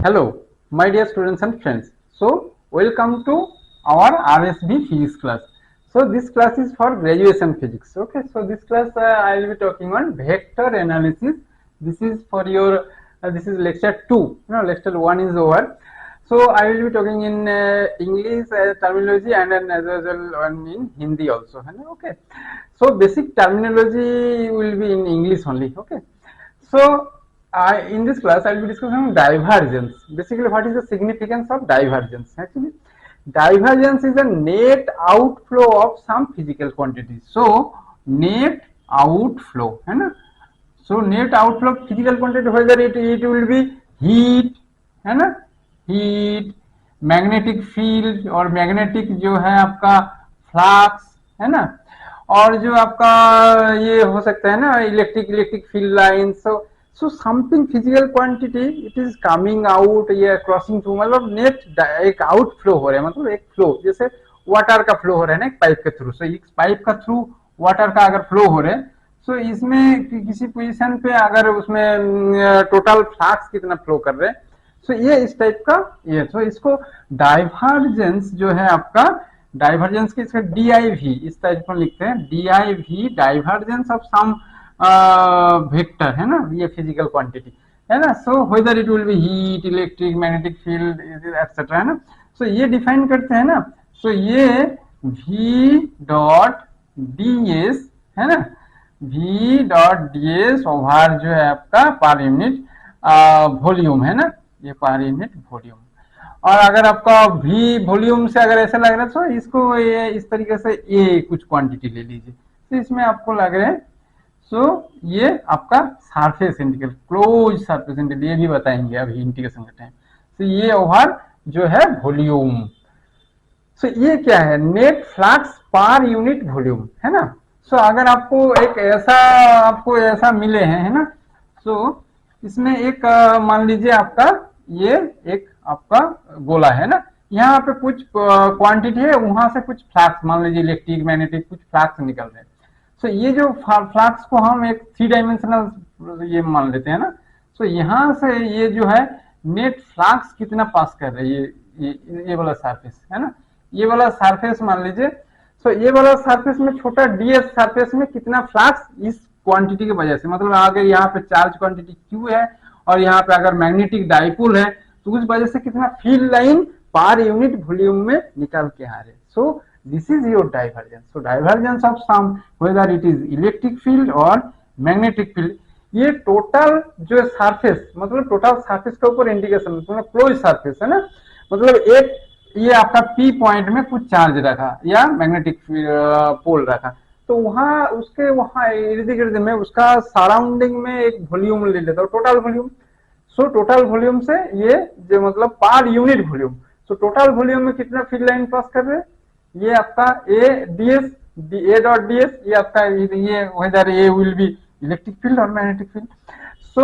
Hello, my dear students and friends. So, welcome to our RSB physics class. So, this class is for graduation physics. Okay, so this class I will be talking on vector analysis. This is for your, this is lecture 2. No, lecture 1 is over. So, I will be talking in English terminology and then as well in Hindi also. Okay, so basic terminology will be in English only. Okay, so in this class, I will be discussing divergence. Basically, what is the significance of divergence? Actually, divergence is a net outflow of some physical quantity. So, net outflow, है ना? So, net outflow of physical quantity, whether it will be heat, है ना? Heat, magnetic field और magnetic जो है आपका flux, है ना? और जो आपका ये हो सकता है ना electric field line, so something physical quantity it is coming out या क्रॉसिंग थ्रू, मतलब नेट एक आउट फ्लो हो रहा है, मतलब एक फ्लो जैसे वाटर का फ्लो हो रहा है ना एक पाइप के थ्रू। सो एक पाइप का थ्रू वाटर का अगर फ्लो हो रहा है, सो इसमें किसी पोजीशन पे अगर उसमें टोटल फ्लक्स कितना फ्लो कर रहे हैं, सो ये इस टाइप का ये, तो इसको डाइवर्जेंस जो है आपका, डाइवर्जेंस की इसका डी आई वी इस टाइप में लिखते हैं, D I V divergence of some vector, है ना, ये फिजिकल क्वांटिटी है ना। So whether it will be heat, electric, magnetic field etcetera, है ना। सो ये डिफाइन करते हैं ना। सो ये v डॉट डी एस, है ना, v dot D S over जो है आपका पर यूनिट वॉल्यूम, है ना, ये पर यूनिट वॉल्यूम। और अगर आपका v वॉल्यूम से अगर ऐसा लग रहा है तो इसको ये इस तरीके से ए कुछ क्वांटिटी ले लीजिए, तो इसमें आपको लग रहा है। सो ये आपका surface integral, close surface integral, ये भी बताएंगे अभी इंटीग्रेशन के टाइम। तो ये ओवर जो है वॉल्यूम। सो ये क्या है, नेट फ्लक्स पर यूनिट वॉल्यूम, है ना। सो अगर आपको एक ऐसा आपको ऐसा मिले हैं, है ना, सो इसमें एक मान लीजिए आपका ये एक आपका गोला है ना, यहाँ पे कुछ क्वांटिटी है, वहां से कुछ फ्लक्स मान लीजिए इलेक्ट्रिक मैग्नेटिक कुछ फ्लक्स निकल रहे हैं। सो ये जो फ्लक्स को हम एक 3 डायमेंशनल ये मान लेते हैं ना। सो यहाँ से ये जो है नेट फ्लक्स कितना पास कर रहे हैं, ये वाला सरफेस है ना, ये वाला सरफेस मान लीजिए। सो ये वाला सरफेस में छोटा डीएस सरफेस में कितना फ्लक्स इस क्वांटिटी की वजह से, मतलब अगर यहाँ पे चार्ज क्वांटिटी क्यू है और यहाँ पे अगर मैग्नेटिक डाइपोल है, तो उस वजह से कितना फील्ड लाइन पर यूनिट वॉल्यूम में निकल के आ रहे। So this is your divergence. So divergence of some whether it is electric field और मैग्नेटिक फील्ड, ये टोटल जो सरफेस, मतलब टोटल सरफेस के ऊपर इंडिकेशन, मतलब क्लोज सरफेस है ना, मतलब एक ये आपका पी पॉइंट में कुछ चार्ज रखा या मैग्नेटिक पोल रखा, तो वहां उसके वहां इर्द गिर्द में उसका सराउंडिंग में एक वॉल्यूम ले लेता है, टोटल वॉल्यूम। सो टोटल वॉल्यूम से ये जो मतलब पर यूनिट वॉल्यूम, सो टोटल वॉल्यूम में कितना फील्ड लाइन पास कर रहे हैं, ये आपका A DS, A dot DS, ये आपका ये whether A will be electric field और मैग्नेटिक फील्ड। सो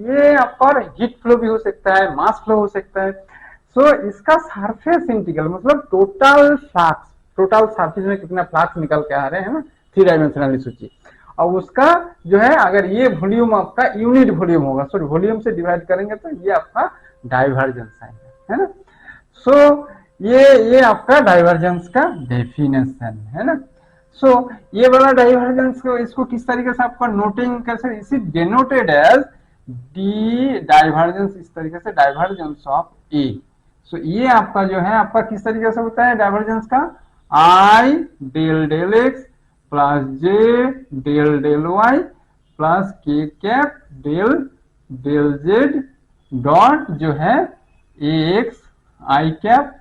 ये आपका हीट फ्लो भी हो सकता है, मास फ्लो हो सकता है। सो इसका सरफेस इंटीग्रल मतलब टोटल फ्लक्स, टोटल सरफेस में कितना फ्लक्स निकल के आ रहे हैं ना, 3 डायमेंशनली सोचिए, और उसका जो है अगर ये वॉल्यूम आपका यूनिट वॉल्यूम होगा, सॉरी वॉल्यूम से डिवाइड करेंगे तो ये आपका डाइवर्जेंस आएगा, है ना। सो ये आपका डाइवर्जेंस का डेफिनेशन है ना। सो ये वाला डाइवर्जेंस को इसको किस तरीके से आपका नोटिंग कैसे, इसी डेनोटेड एज डी डाइवर्जेंस, इस तरीके से डाइवर्जेंस ऑफ ए। सो ये आपका जो है आपका किस तरीके से होता है डाइवर्जेंस का, I del del X plus J del del Y plus K cap del del Z dot जो है A X I cap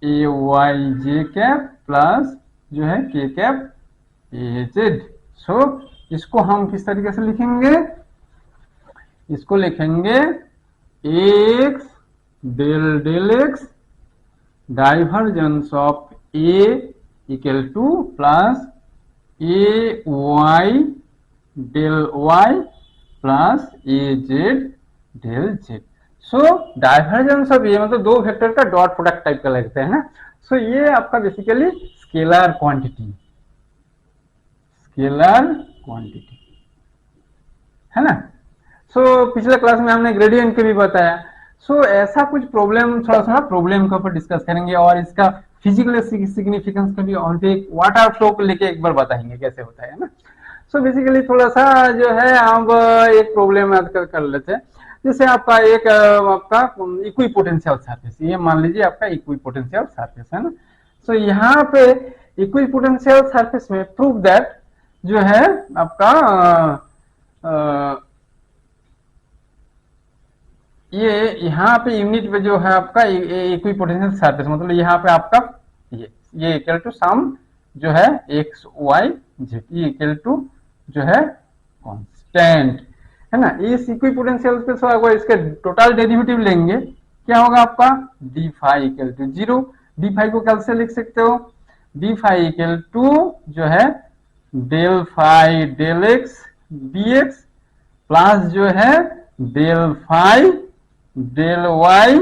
A Y J cap plus जो है के कैप ए जेड। सो इसको हम किस तरीके से लिखेंगे, इसको लिखेंगे x del del x divergence of A equal to plus A y del Y plus A z del z. So divergence of A मतलब दो वेक्टर का डॉट प्रोडक्ट टाइप का लगता है ना। सो ये आपका basically scalar quantity, scalar quantity है ना। सो पिछले क्लास में हमने ग्रेडियंट के भी बताया। सो ऐसा कुछ प्रॉब्लम, थोड़ा सा प्रॉब्लम के ऊपर डिस्कस करेंगे और इसका फिजिकल सिग्निफिकेंस का भी और भी वाटर फ्लो को लेके एक बार बताएंगे कैसे होता है ना। सो बेसिकली थोड़ा सा जो है अब एक प्रॉब्लम याद कर लेते हैं। जैसे आपका एक आपका इक्वी पोटेंशियल सरफेस, ये मान लीजिए आपका इक्वी पोटेंशियल सरफेस है ना। सो यहाँ पे इक्वी पोटेंशियल सरफेस में प्रूव दैट जो है आपका ये यहाँ पे यूनिट पे जो है आपका इक्वी पोटेंशियल सरफेस, मतलब यहाँ पे आपका ये इक्वल टू सम जो है एक्स वाई जेड, ये इक्वल टू जो है कांस्टेंट है ना। इस इक्वी पोटेंशियल पे अगर इसके टोटल डेरिवेटिव लेंगे क्या होगा आपका D phi equal to 0। D phi को कैसे लिख सकते हो, डी फाई इक्वल टू जो है del phi del X D X plus जो है del phi del Y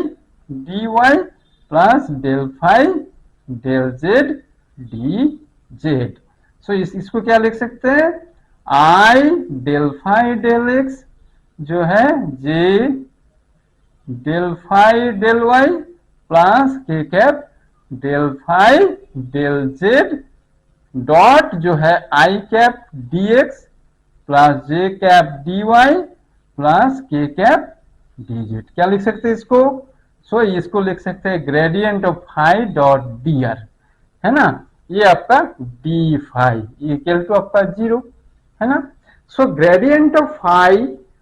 D Y plus del phi del Z D Z. So इसको क्या लिख सकते हैं, I del phi del X जो है J del phi del Y plus K cap del phi del Z dot जो है I cap D X plus J cap D Y plus K cap D Z. क्या लिख सकते हैं इसको, सो इसको लिख सकते हैं gradient of phi dot D R है ना। ये आपका डी फाई इक्वल टू आपका 0 है ना। सो ग्रेडियंट ऑफ फाई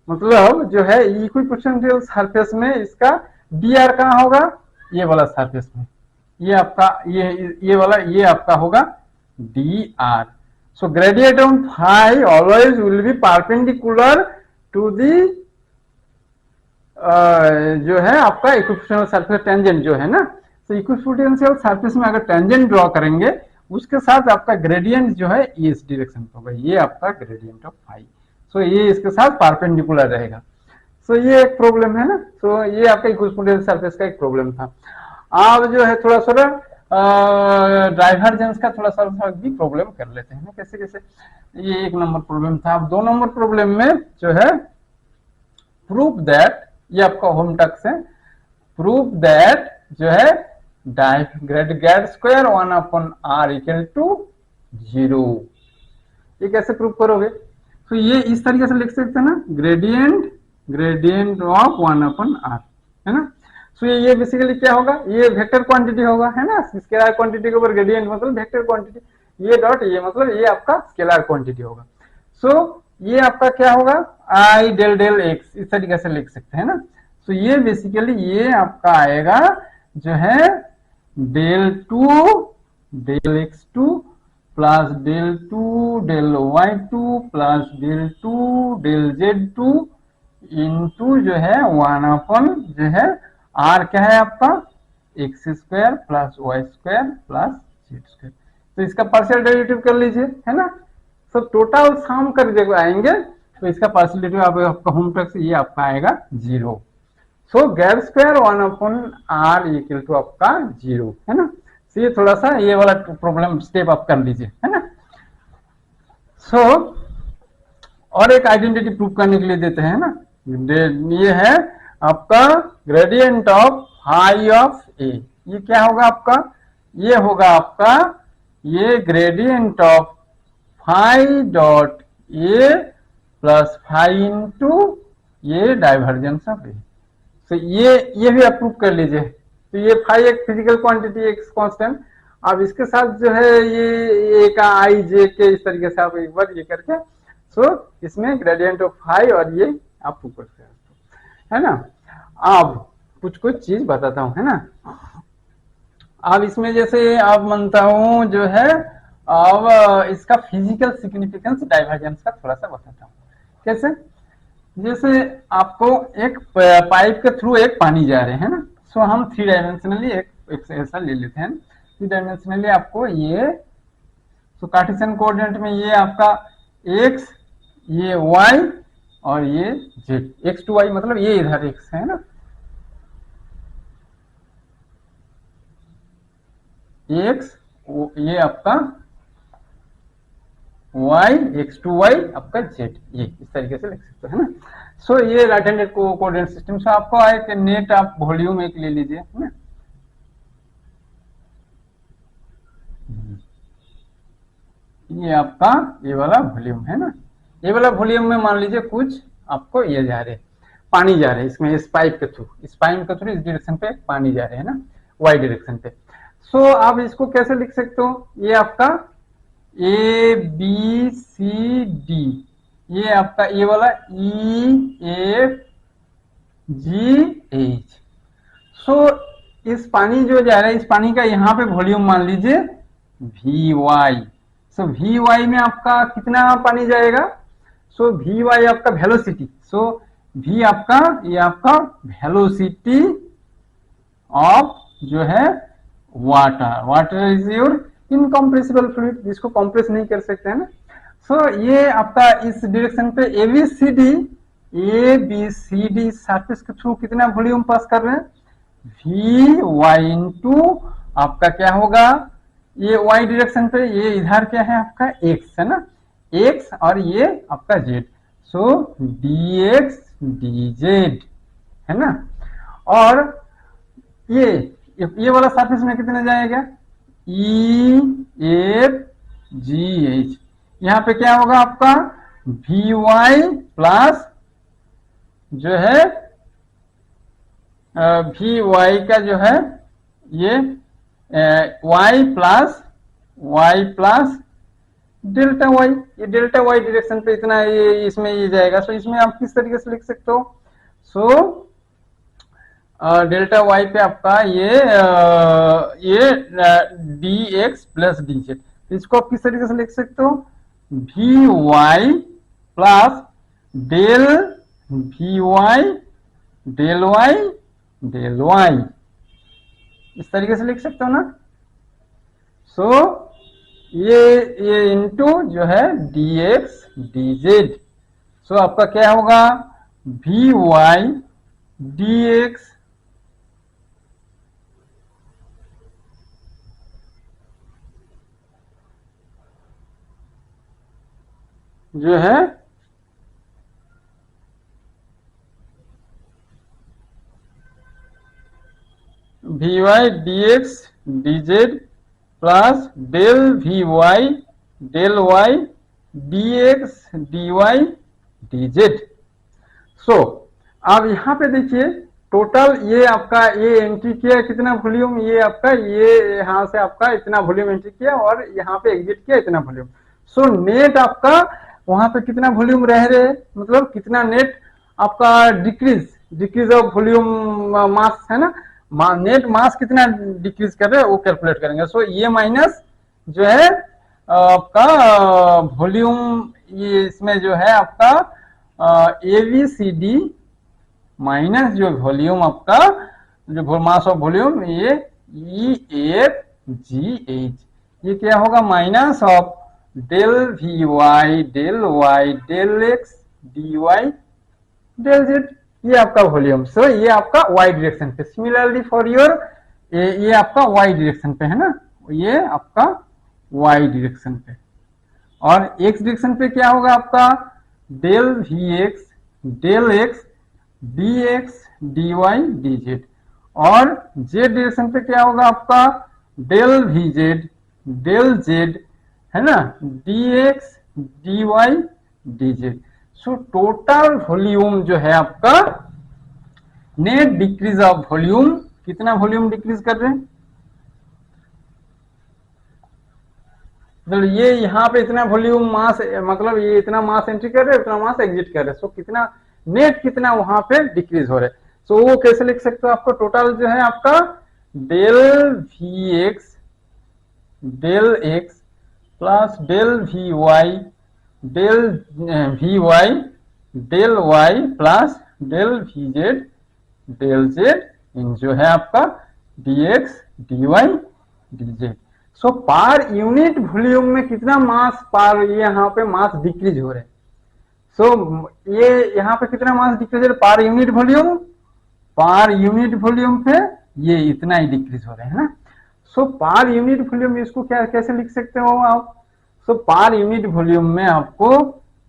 मतलब जो है इक्वी पोटेंशियल सरफेस में इसका डी आर कहाँ होगा, ये वाला सरफेस में, ये आपका ये वाला ये आपका होगा D R. So gradient of phi always will be perpendicular to the जो है आपका इक्विपोटेंशियल सरफेस टेंजेंट जो है ना। तो इक्विपोटेंशियल सरफेस में अगर टेंजेंट ड्रॉ करेंगे उसके साथ आपका ग्रेडियंट जो है इस डायरेक्शन में होगा, ये आपका ग्रेडियंट ऑफ फाई। सो ये इसके साथ परपेंडिकुलर रहेगा। सो ये एक प्रॉब्लम है ना। सो ये आपका इक्विपोटेंशियल सरफेस का एक प्रॉब्लम था। अब जो है थोड़ा सा डाइवर्जेंस का थोड़ा सा भी प्रॉब्लम कर लेते हैं ना, कैसे कैसे। ये एक नंबर प्रॉब्लम था। अब 2 नंबर प्रॉब्लम में जो है प्रूव दैट, ये आपका होम टक्स है, प्रूव दैट जो है grad square 1 upon R equal to 0। ये कैसे प्रूव करोगे, तो ये इस तरीके से लिख सकते हैं ना, ग्रेडियंट ऑफ 1 अपॉन आर है ना। सो ये बेसिकली क्या होगा, ये वेक्टर क्वांटिटी होगा है ना। स्केलर क्वांटिटी के ऊपर ग्रेडियंट मतलब वेक्टर क्वांटिटी, ये डॉट ये मतलब ये आपका स्केलर क्वांटिटी होगा। सो ये आपका क्या होगा आई डेल डेल एक्स, इस तरीके से लिख सकते हैं ना। सो ये बेसिकली ये आपका आएगा जो है del 2 del X 2 plus del 2 del Y 2 plus del 2 del Z 2 into जो है 1 अपॉन जो है आर क्या है आपका X square plus Y square plus Z square. तो इसका पार्शियल डेरिवेटिव कर लीजिए है ना। तो टोटल सम कर जब आएंगे तो इसका पार्शियल डेरिवेटिव आपका होम टैक्स ये आपका आएगा 0। So grad square 1 upon R equal to आपका 0 है ना। तो ये थोड़ा सा ये वाला प्रॉब्लम स्टेप आप कर लीजिए है ना। सो और एक आइडेंटिटी प्रूव करने के लिए देते हैं ना, ये है आपका gradient of phi of A. ये क्या होगा आपका, ये होगा आपका ये gradient of phi dot A plus phi into ये डाइवर्जेंस ऑफ ए। तो ये भी आप प्रूव कर लीजिए। तो ये फाई एक फिजिकल क्वांटिटी एक कांस्टेंट, अब इसके साथ जो है ये ए का आई जे के इस तरीके से आप एक बार ये करके सो इसमें ग्रेडियंट ऑफ फाई और ये आप प्रूव कर सकते है ना। अब कुछ चीज बताता हूं है ना। अब इसमें जैसे अब मानता हूं जो है अब इसका फिजिकल सिग्निफिकेंस डाइवर्जेंस का थोड़ा सा बताता हूं कैसे। जैसे आपको एक पाइप के थ्रू एक पानी जा रहे हैं ना। सो हम 3 डायमेंशनली एक ऐसा ले लेते हैं। 3 डायमेंशनली आपको ये सो कार्टेशियन कोऑर्डिनेट में ये आपका x ये y और ये z, x to y मतलब ये इधर x है ना, x ये आपका y x to y आपका z, ये इस तरीके से लिख सकते हैं ना। सो ये राइट हैंडेड कोऑर्डिनेट सिस्टम। सो आपको एक नेट आप वॉल्यूम एक ले लीजिए, है ना। ये आपका ये वाला वॉल्यूम है ना, ये वाला वॉल्यूम में मान लीजिए कुछ आपको ये जा रहे पानी जा रहे हैं इसमें, इस पाइप के थ्रू, इस डायरेक्शन पे पानी जा रहे हैं ना, वाई डायरेक्शन पे। सो आप इसको कैसे लिख सकते हो, ये आपका ए बी सी डी, ये आपका ये वाला ई एफ जी एच। सो इस पानी जो जा रहा है, इस पानी का यहाँ पे वॉल्यूम मान लीजिए V Y. So V Y में आपका कितना पानी जाएगा, सो वी वाई आपका वेलोसिटी, सो वी आपका ये आपका वेलोसिटी ऑफ जो है water, water is your incompressible fluid, जिसको कंप्रेस नहीं कर सकते हैं ना। सो ये आपका इस डायरेक्शन पे A B C D surface के थ्रू कितना वॉल्यूम पास कर रहे हैं, वी वाई इंटू आपका क्या होगा, ये वाई डायरेक्शन पे ये इधर क्या है आपका एक्स है ना, एक्स और ये आपका जेड, सो डी एक्स डी जेड है ना। और ये वाला सरफेस में कितना जाएगा, ई एफ जी एच, यहाँ पे क्या होगा आपका वी वाई प्लस जो है वी वाई का जो है ये वाई प्लस डेल्टा वाई, ये डेल्टा वाई डायरेक्शन पे इतना ये इसमें ये जाएगा। सो इसमें आप किस तरीके से लिख सकते हो, सो डेल्टा वाई पे आपका ये D X plus D Z, इसको आप किस तरीके से लिख सकते हो, V Y plus del V Y del Y, इस तरीके से लिख सकते हो ना। सो ये इंटू जो है D X D Z, so आपका क्या होगा वी वाई डी एक्स जो है V Y D X D Z plus del V Y del Y D X D Y D Z. So अब यहाँ पे देखिए टोटल ये आपका ये एंट्री किया कितना वॉल्यूम, ये आपका ये यहाँ से आपका इतना वॉल्यूम एंट्री किया और यहाँ पे एग्जिट किया इतना वॉल्यूम। सो नेट आपका वहां पे कितना वॉल्यूम रह रहे, मतलब कितना नेट आपका डिक्रीज ऑफ वॉल्यूम मास है ना, नेट मास कितना डिक्रीज कर रहे हैं वो कैलकुलेट करेंगे। सो ये माइनस जो है आपका वॉल्यूम, ये इसमें जो है आपका A B C D minus जो वॉल्यूम आपका जो मास ऑफ वॉल्यूम ये ई एफ जी एच, ये क्या होगा minus of del V Y del X D Y del Z, ये आपका वॉल्यूम। सो ये आपका वाई डायरेक्शन पे। सिमिलरली फॉर योर ये आपका वाई डायरेक्शन पे है ना, ये आपका वाई डायरेक्शन पे। और एक्स डायरेक्शन पे क्या होगा आपका del V X D X D Y D Z, और जेड डायरेक्शन पे क्या होगा आपका del V Z del Z है ना, D X D Y D Z. So total volume जो है आपका नेट डिक्रीज ऑफ वॉल्यूम, कितना वॉल्यूम डिक्रीज कर रहे हैं, मतलब ये यहाँ पे इतना वॉल्यूम मास, मतलब ये इतना मास एंट्री कर रहे हैं उतना मास एग्जिट कर रहे हैं। सो कितना नेट कितना वहां पे डिक्रीज हो रहा है। सो वो कैसे लिख सकते हो, आपको टोटल जो है आपका del X plus del V Y del Y plus del V Z del Z in जो है आपका D X D Y D Z. So per unit volume में कितना मास पर यहाँ पे मास डिक्रीज हो रहे हैं। सो ये यहाँ पे कितना मास डिक्रीज हो रहा है पर यूनिट वॉल्यूम पे ये इतना ही डिक्रीज हो रहा है ना। सो पर यूनिट वॉल्यूम इसको क्या कैसे लिख सकते हो आप, सो पर यूनिट वॉल्यूम में आपको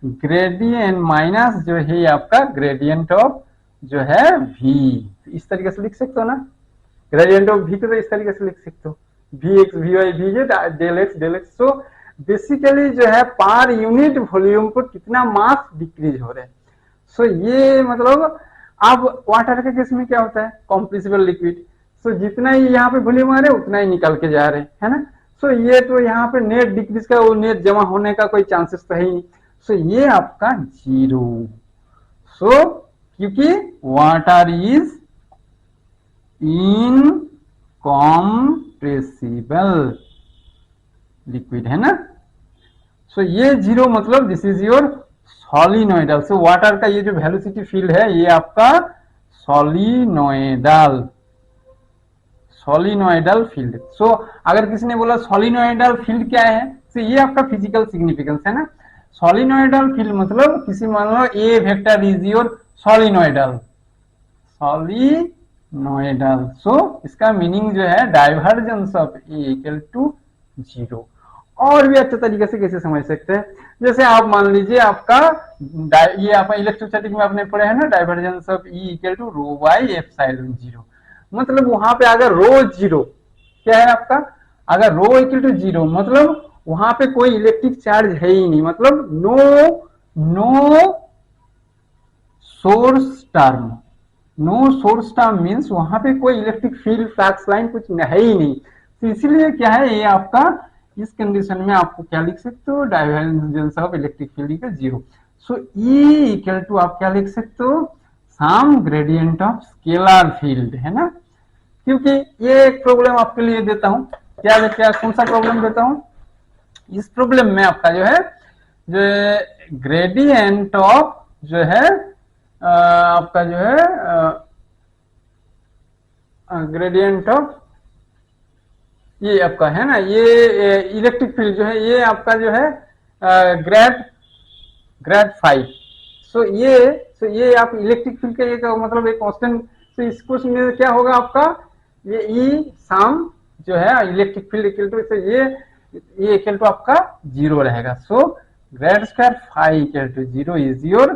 ग्रेडियंट माइनस जो है ये आपका ग्रेडियंट ऑफ जो है v, इस तरीके से लिख सकते हो ना, ग्रेडियंट ऑफ v को तो इस तरीके से लिख सकते हो, V X V Y V J del X del X. So basically जो है पर यूनिट वॉल्यूम पर कितना मास डिक्रीज हो रहा है। सो ये मतलब अब वाटर के केस में क्या होता है, कॉम्प्रेसिबल लिक्विड, सो जितना ही यहाँ पे वॉल्यूम आ रहे हैं उतना ही निकल के जा रहे हैं, है ना। सो ये तो यहाँ पे नेट डिक्रीज का, वो नेट जमा होने का कोई चांसेस तो है ही नहीं। सो ये आपका जीरो। सो क्योंकि वाटर इज इनकॉम्प्रेसिबल लिक्विड, है ना। सो ये जीरो मतलब this is your solenoidal. So water का ये जो वेलोसिटी फील्ड है ये आपका सॉलिनोइडल सॉलिनोइडल फील्ड। सो अगर किसी ने बोला सॉलिनोइडल फील्ड क्या है, तो ये आपका फिजिकल सिग्निफिकेंस है ना। सॉलिनोइडल फील्ड मतलब किसी मान लो A vector is your solenoidal solenoidal. So इसका मीनिंग जो है divergence of A equal to zero. और भी अच्छे तरीके से कैसे समझ सकते हैं, जैसे आप मान लीजिए आपका ये आप इलेक्ट्रोस्टैटिक में आपने पढ़े है ना, divergence of E equal to rho by epsilon zero. मतलब वहां पे अगर रो जीरो क्या है आपका, अगर रो इक्वल टू जीरो मतलब वहां पे कोई इलेक्ट्रिक चार्ज है ही नहीं, मतलब no source term. No source term means वहां पे कोई इलेक्ट्रिक फील्ड फ्लक्स लाइन कुछ है ही नहीं। तो इसीलिए क्या है ये आपका, इस कंडीशन में आपको क्या लिख सकते हो, divergence of electric field equal zero. So E equal to आप क्या लिख सकते हो, some gradient of scalar field, है ना। क्योंकि ये एक प्रॉब्लम आपके लिए देता हूं, क्या कौन सा प्रॉब्लम देता हूं, इस प्रॉब्लम में आपका जो है जो ग्रेडियंट ऑफ जो है आपका जो है ग्रेडियंट ऑफ ये आपका है ना, ये इलेक्ट्रिक फील्ड जो है ये आपका जो है ग्रेड 5। सो ये आप इलेक्ट्रिक फील्ड का ये मतलब एक कांस्टेंट। तो इसको क्या होगा आपका, ये ई सम जो है इलेक्ट्रिक फील्ड इक्वल टू ये इक्वल टू आपका जीरो रहेगा। So grad square 5 equal to zero is your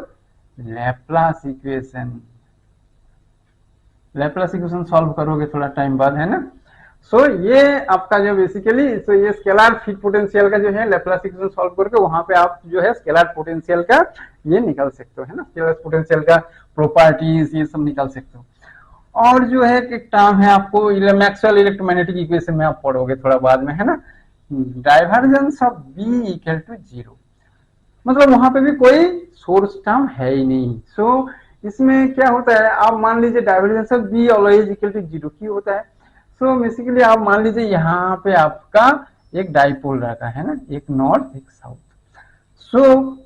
Laplace equation. Laplace equation solve करोगे थोड़ा टाइम बाद, है ना। सो ये आपका जो बेसिकली ये स्केलर फील्ड पोटेंशियल का जो है लैप्लास इक्वेशन सॉल्व करके वहां पे आप जो है स्केलर पोटेंशियल का ये निकाल सकते हो, है ना, स्केलर पोटेंशियल का प्रॉपर्टीज ये सब निकाल सकते हो। और जो है एक टर्म है आपको मैक्सवेल इलेक्ट्रोमैग्नेटिक इक्वेशन में आप पढ़ोगे थोड़ा बाद में, है ना, divergence of B equal to zero. मतलब वहां पे भी कोई सोर्स टर्म है ही नहीं। सो इसमें क्या होता है, आप मान लीजिए divergence of B always equal to zero क्यों होता है। सो बेसिकली आप मान लीजिए यहाँ पे आपका एक डाइपोल रखा है ना, एक नॉर्थ एक साउथ। सो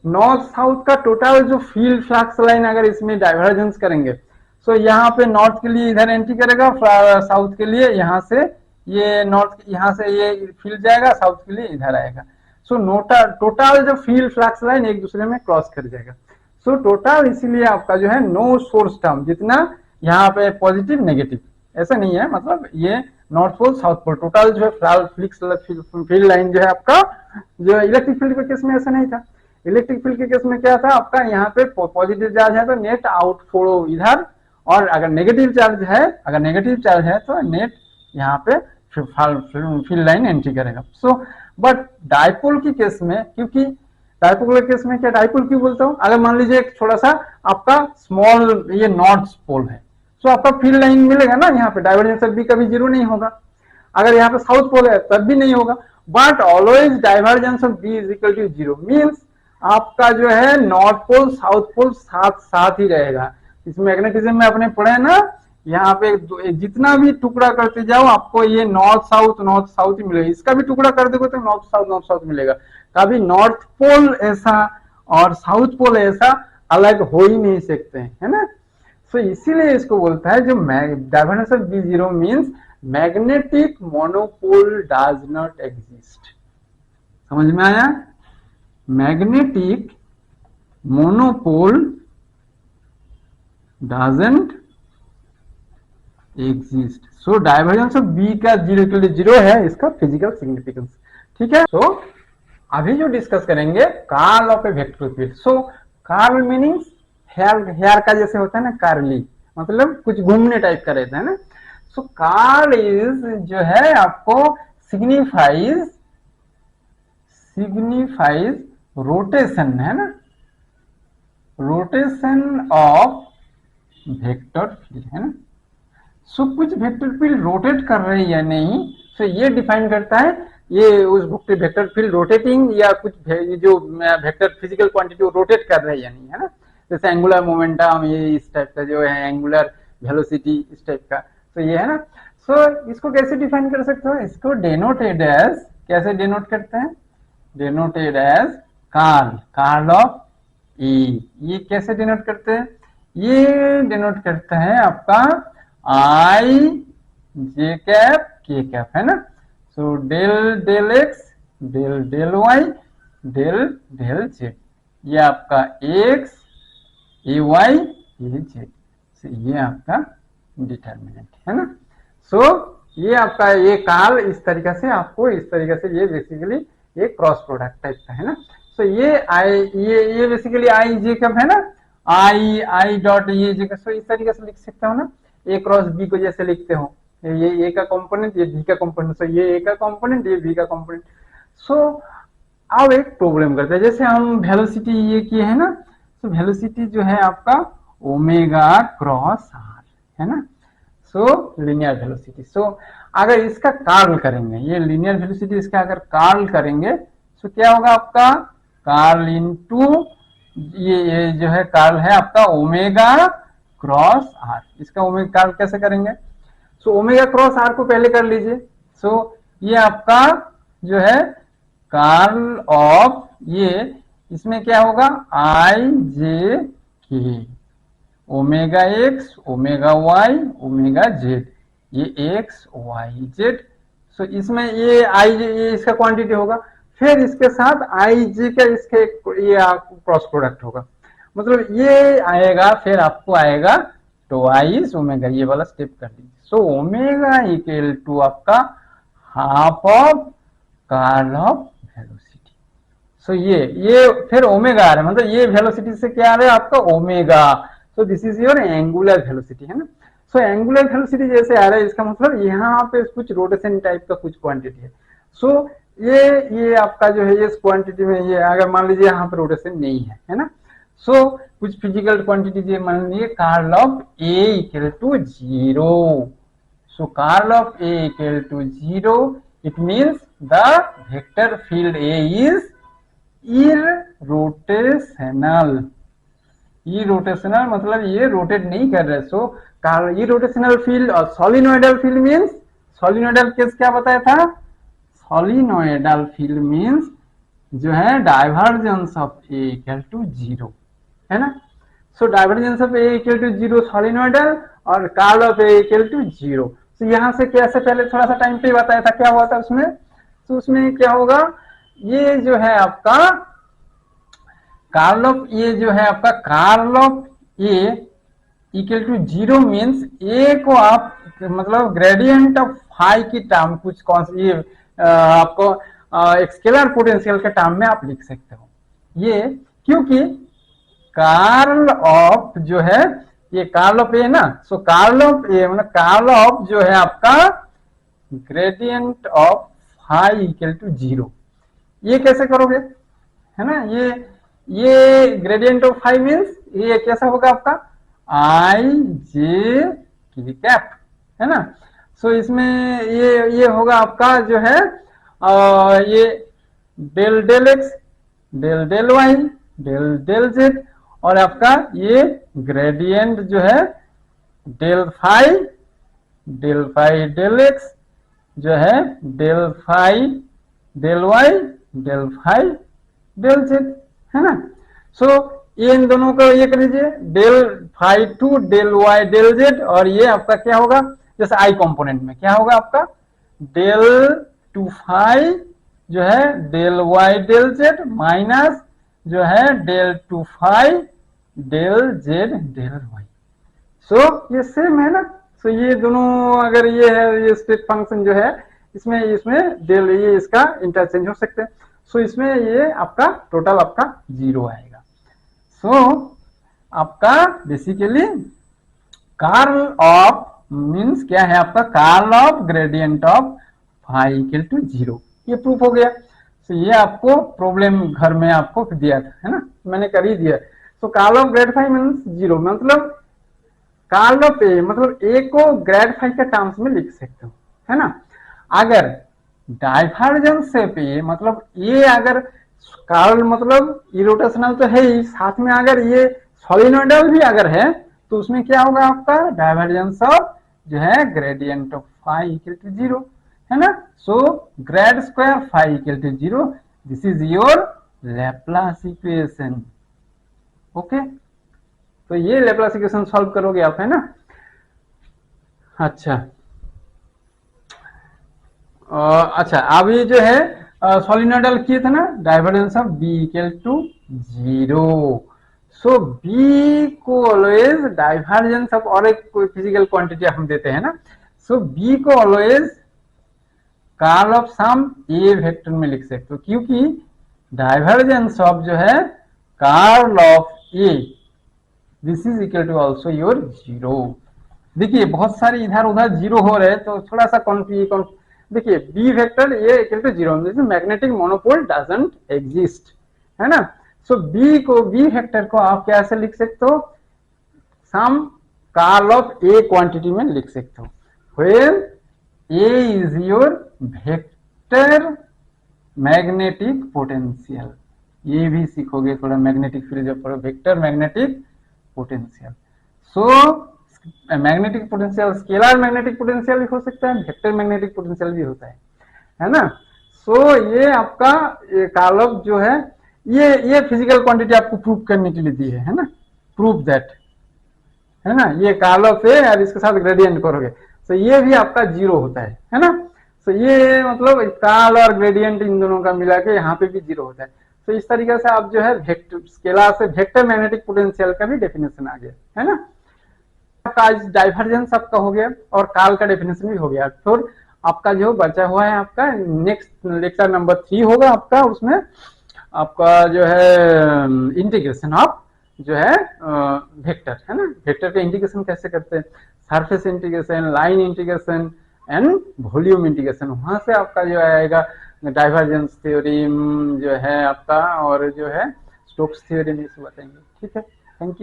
नॉर्थ साउथ का टोटल जो फील्ड फ्लक्स लाइन अगर इसमें डाइवर्जेंस करेंगे, सो यहाँ पे नॉर्थ के लिए इधर एंट्री करेगा, साउथ के लिए यहाँ से ये नॉर्थ यहाँ से ये फील्ड जाएगा, साउथ के लिए इधर आएगा। सो टोटल जो फील्ड फ्लक्स लाइन एक दूसरे में क्रॉस कर जाएगा। सो टोटल इसीलिए आपका जो है नो सोर्स टर्म, जितना यहाँ पे पॉजिटिव नेगेटिव ऐसा नहीं है, मतलब ये north pole south pole total जो है फील्ड लाइन जो है आपका, जो इलेक्ट्रिक फील्ड के केस में ऐसा नहीं था। इलेक्ट्रिक फील्ड के केस में क्या था आपका, यहाँ पे पॉजिटिव चार्ज है तो नेट आउटफ्लो इधर, और अगर नेगेटिव चार्ज है तो नेट यहाँ पे फील्ड लाइन एंट्री करेगा। सो बट डाइपोल की केस में, क्योंकि डाइपोल के केस में क्या, डाइपोल क्यों बोलता हूँ, अगर मान लीजिए एक थोड़ा सा आपका स्मॉल ये नॉर्थ पोल है, तो आपका फील्ड लाइन मिलेगा ना, यहाँ पे डाइवर्जेंस ऑफ बी कभी जीरो नहीं होगा। अगर यहाँ पे साउथ पोल है तब भी नहीं होगा, but always divergence of B is equal to zero means आपका जो है नॉर्थ पोल साउथ पोल साथ साथ ही रहेगा। इस मैग्नेटिज्म में आपने पढ़े ना, यहाँ पे जितना भी टुकड़ा करते जाओ आपको ये नॉर्थ साउथ ही मिलेगा, इसका भी टुकड़ा कर दोगे तो नॉर्थ साउथ मिलेगा। कभी नॉर्थ पोल ऐसा और साउथ पोल ऐसा अलग हो ही नहीं सकते, है ना। सो इसीलिए इसको बोलता है जो divergence of B zero means magnetic monopole does not exist. समझ में आया, magnetic monopole doesn't exist. So divergence of B का जीरो है इसका फिजिकल सिग्निफिकेंस, ठीक है। सो अभी जो डिस्कस करेंगे curl of a vector field. So curl meanings hair, hair का जैसे होता है ना कार्ली, मतलब कुछ घूमने टाइप का रहता है ना। सो कार्ल इज जो है आपको सिग्निफाइज, सिग्निफाइज रोटेशन है ना, रोटेशन ऑफ वेक्टर फील्ड है ना। सो कुछ वेक्टर फील्ड रोटेट कर रहे हैं या नहीं, सो ये डिफाइन करता है ये उस वेक्टर फील्ड रोटेटिंग या कुछ जो वेक्टर फिजिकल क्वांटिटी रोटेट कर रहे हैं या नहीं है ना। जैसे एंगुलर मोमेंटम, ये इस टाइप का जो है एंगुलर वेलोसिटी इस टाइप का, तो ये है ना। सो इसको कैसे डिफाइन कर सकते हो, इसको डेनोटेड एज, कैसे डेनोट करते हैं, denoted as curl, curl of E. ये कैसे डिनोट करते हैं, ये डिनोट करता है आपका आई जे कैप के कैप है ना। So del del X, del del Y, del del Z, ये आपका X, A Y, A Z, ये आपका डिटर्मिनेंट है ना। सो ये आपका ये कार्ल इस तरीके से आपको, इस तरीके से ये बेसिकली ये क्रॉस प्रोडक्ट टाइप का है ना। सो ये आई, ये बेसिकली आई जे कब है ना, आई आई डॉट ये जे, सो इस तरीके से लिख सकते हो ना, ए क्रॉस बी को जैसे लिखते हो, ये ए का कंपोनेंट, ये बी का कंपोनेंट, सो ये ए का कंपोनेंट, ये बी का कंपोनेंट। सो अब एक प्रॉब्लम करते हैं, जैसे हम वेलोसिटी ये किए है ना, तो वेलोसिटी जो है आपका ओमेगा क्रॉस आर है ना। सो लीनियर वेलोसिटी, सो अगर इसका कार्ल करेंगे, ये लीनियर वेलोसिटी इसका अगर कार्ल करेंगे, तो क्या होगा आपका कार्ल इनटू ये जो है कार्ल है आपका ओमेगा क्रॉस आर। इसका ओमेगा कार्ल कैसे करेंगे, सो ओमेगा क्रॉस आर को पहले कर लीजिए। सो ये आपका जो है कार्ल ऑफ ये, इसमें क्या होगा I J K, omega X, omega Y, omega Z, ये एक्स वाई जेड। सो इसमें ये आई जे, ये इसका क्वांटिटी होगा, फिर इसके साथ आई जे का इसके ये क्रॉस प्रोडक्ट होगा, मतलब ये आएगा, फिर आपको आएगा ट्वाइस ओमेगा, ये वाला स्टेप कर लीजिए। सो ओमेगा इक्वल टू आपका half of curl of velocity. So ये फिर ओमेगा आ रहा है, मतलब ये वेलोसिटी से क्या आ रहा है आपका omega. So this is your angular velocity है ना। सो एंगुलर वेलोसिटी जैसे आ रहा है, इसका मतलब यहाँ पे कुछ रोटेशन टाइप का कुछ क्वांटिटी है। सो ये आपका जो है इस क्वांटिटी में, ये अगर मान लीजिए यहाँ पे रोटेशन नहीं है ना, सो कुछ फिजिकल क्वांटिटी मान लीजिए curl of A equal to 0। So curl of A equal to 0, it means the vector field A is irrotational. Irrotational मतलब ये रोटेट नहीं कर रहे। सो कार्ल इरोटेशनल फील्ड और solenoidal field means, solenoidal case क्या बताया था, सोलिनोइडल फील्ड मीन्स जो है divergence of A equal to 0 है ना। So divergence of A equal to 0 solenoidal और curl of A equal to 0। तो यहां से कैसे, पहले थोड़ा सा टाइम पे बताया था क्या हुआ था उसमें, तो उसमें क्या होगा, ये जो है आपका कार्ल ऑफ ए जो है आपका curl of A equal to 0 means A को आप मतलब ग्रेडियंट ऑफ फाई की टर्म कुछ कौन सी ये आपको एक स्केलर पोटेंशियल के टर्म में आप लिख सकते हो ये, क्योंकि कार्ल ऑफ जो है ये कार्ल ऑफ ए ना। सो कार्ल ऑफ ए मतलब कार्ल ऑफ जो है आपका gradient of phi equal to 0, ये कैसे करोगे है ना। ये ग्रेडियंट ऑफ फाई मीन्स ये कैसा होगा आपका आई जे की कैप है ना। सो इसमें ये होगा आपका जो है ये del del X, del del Y, del del Z, और आपका ये ग्रेडियंट जो है डेल फाई डेल एक्स जो है del phi del Y del phi del Z है ना। सो ये इन दोनों को ये कर लीजिए, del phi two del Y del Z, और ये आपका क्या होगा जैसे आई कंपोनेंट में क्या होगा आपका डेल टू फाई जो है del Y del Z minus जो है del two phi del Z del Y. So ये सेम है ना। सो ये दोनों अगर ये है ये स्टेप फंक्शन जो है इसमें डेल ये इसका इंटरचेंज हो सकते हैं। सो इसमें ये आपका टोटल आपका 0 आएगा। सो आपका बेसिकली कर्ल ऑफ मीन्स क्या है आपका, curl of gradient of phi equal to 0, ये प्रूफ हो गया। तो ये आपको प्रॉब्लम घर में आपको दिया था, है ना, मैंने कर ही दिया। तो curl of grad phi means 0, मतलब कर्ल ऑफ ए, मतलब ए को ग्रेड फाई के टर्म्स में लिख सकते हो, है ना। अगर डाइवर्जेंस ऑफ ए, मतलब ये अगर कर्ल मतलब इरोटेशनल तो है ही, साथ में अगर ये सोलिनोइडल भी अगर है तो उसमें क्या होगा आपका डाइवर्जेंस ऑफ जो है gradient of phi equal to 0, है ना। So grad square phi equal to 0, this is your Laplace equation. Okay, तो ये लैप्लास इक्वेशन सॉल्व करोगे आप, है ना। अच्छा अच्छा, अब ये जो है सोलिनोइडल किए थे ना, divergence of B equal to 0। So B को ऑलवेज डाइवर्जेंस ऑफ, और एक कोई फिजिकल क्वांटिटी हम देते हैं ना, सो बी को always curl of some A vector में लिख सकते हो, क्योंकि डाइवर्जेंस ऑफ जो है curl of A, this is equal to also your 0। देखिए बहुत सारे इधर उधर 0 हो रहे हैं तो थोड़ा सा कॉन्फ्यूज। देखिए B vector A equal to 0, magnetic monopole doesn't exist, है ना। सो बी को, बी वेक्टर को आप कैसे लिख सकते हो, some curl of a quantity में लिख सकते हो, when A is your vector magnetic potential. ये भी सीखोगे थोड़ा, मैग्नेटिक फील्ड जब पढ़ो, vector magnetic potential. So magnetic potential scalar magnetic potential भी हो सकता है, वेक्टर मैग्नेटिक पोटेंशियल भी होता है ना। सो ये आपका कर्ल ऑफ जो है, ये फिजिकल क्वांटिटी आपको प्रूव करने के लिए दी है ना, प्रूव दैट, है ना। ये कर्ल ऑफ है और इसके साथ ग्रेडियंट करोगे तो ये भी आपका 0 होता है ना। तो ये मतलब कर्ल और ग्रेडियंट इन दोनों का मिला के यहाँ पे भी 0 होता है। तो इस तरीके से आप जो है वेक्टर स्केलर से वेक्टर मैग्नेटिक पोटेंशियल का भी डेफिनेशन आ गया, है ना। आपका डाइवर्जेंस आपका हो गया और कर्ल का डेफिनेशन भी हो गया। फिर आपका जो बचा हुआ है आपका नेक्स्ट लेक्चर नंबर 3 होगा आपका, उसमें आपका जो है इंटीग्रेशन ऑफ जो है वेक्टर, है ना। वेक्टर का इंटीग्रेशन कैसे करते हैं, surface integration, line integration and volume integration, वहां से आपका जो आएगा डाइवर्जेंस थ्योरम जो है आपका, और जो है स्टोक्स थ्योरम, ये सब बताएंगे। ठीक है, थैंक यू।